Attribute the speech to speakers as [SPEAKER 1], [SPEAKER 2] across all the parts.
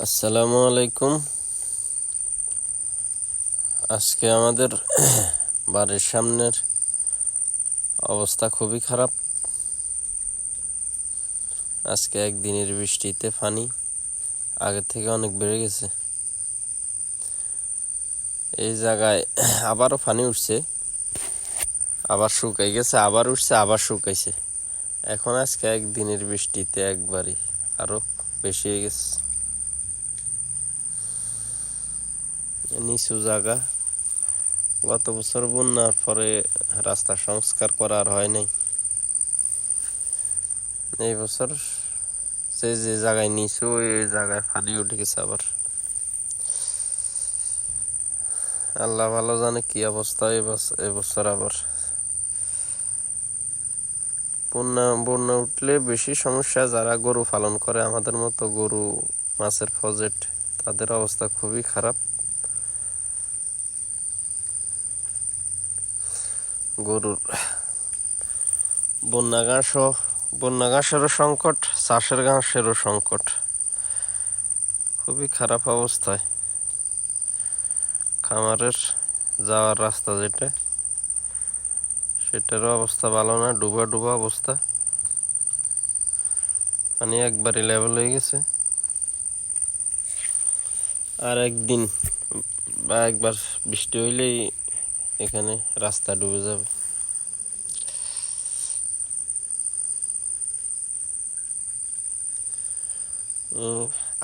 [SPEAKER 1] আসসালামু আলাইকুম। আজকে আমাদের বাড়ির সামনের অবস্থা খুবই খারাপ। আজকে একদিনের বৃষ্টিতে পানি আগের থেকে অনেক বেড়ে গেছে। এই জায়গায় আবারও পানি উঠছে, আবার শুকাই গেছে, আবার উঠছে, আবার শুকাইছে। এখন আজকে একদিনের বৃষ্টিতে একবারই আরো বেশি হয়ে গেছে। নিচু জায়গা, গত বছর বন্যার পরে রাস্তা সংস্কার করা আর হয় নাই। এই বছর যে জায়গায় নিচু ওই জায়গায় পানি উঠে গেছে আবার। আল্লাহ ভালো জানে কি অবস্থা এবছর আবার। বন্যা উঠলে বেশি সমস্যা যারা গরু পালন করে, আমাদের মতো গরু মাছের প্রজেক্ট, তাদের অবস্থা খুবই খারাপ। গরুর বন্যা ঘাসেরও সংকট, চাষের ঘাসেরও সংকট, খুবই খারাপ অবস্থায়। খামারের যাওয়ার রাস্তা সেটারও অবস্থা ভালো না, ডুবা ডুবা অবস্থা। পানি একবারই লেভেল হয়ে গেছে। আর একদিন বা একবার বৃষ্টি হইলেই এখানে রাস্তা ডুবে যাবে।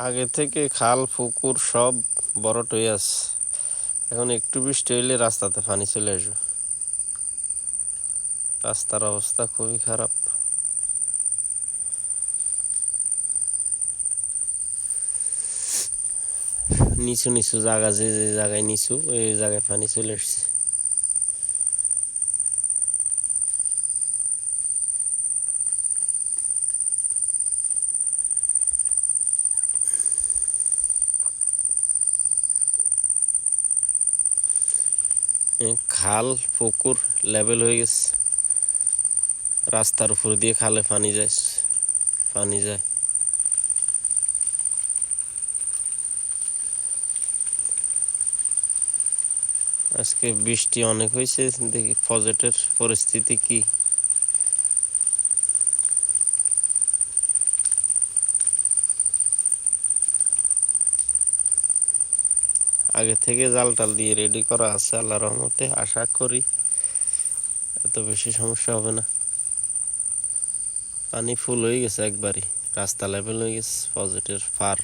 [SPEAKER 1] আগে থেকে খাল পুকুর সব বড় হয়ে আছে, এখন একটু বৃষ্টি হইলে রাস্তাতে পানি চলে আসবে। রাস্তার অবস্থা খুবই খারাপ। নিচু নিচু জায়গা, যে জায়গায় নিচু ওই জায়গায় পানি চলে আসছে। খাল পুকুর লেভেল হয়ে গেছে, রাস্তার উপর দিয়ে খালে পানি যায়। আজকে বৃষ্টি অনেক হয়েছে, দেখি প্রজেক্টের পরিস্থিতি কি। আগে থেকে জাল টাল দিয়ে রেডি করা আছে, আল্লাহর রহমতে আশা করি এত বেশি সমস্যা হবে না। পানি ফুল হয়ে গেছে একবারই, রাস্তা লেভেল হয়ে গেছে প্রজেক্টের পার।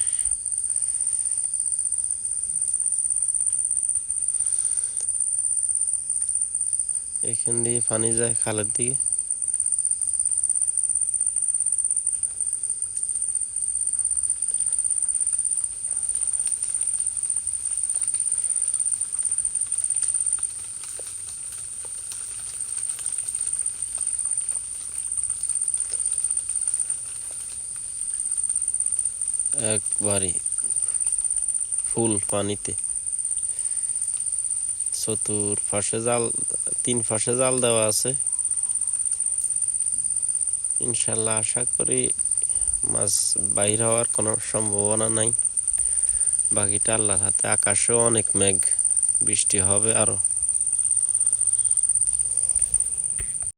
[SPEAKER 1] এখান দিয়ে পানি যায় খালের দিকে। একবারই ফুল পানিতে। তিন পাশে জাল দেওয়া আছে। ইনশাল্লাহ আশা করি মাছ বাইর হওয়ার কোনো সম্ভাবনা নাই। বাকিটা আল্লাহর হাতে। আকাশেও অনেক মেঘ, বৃষ্টি হবে আরো।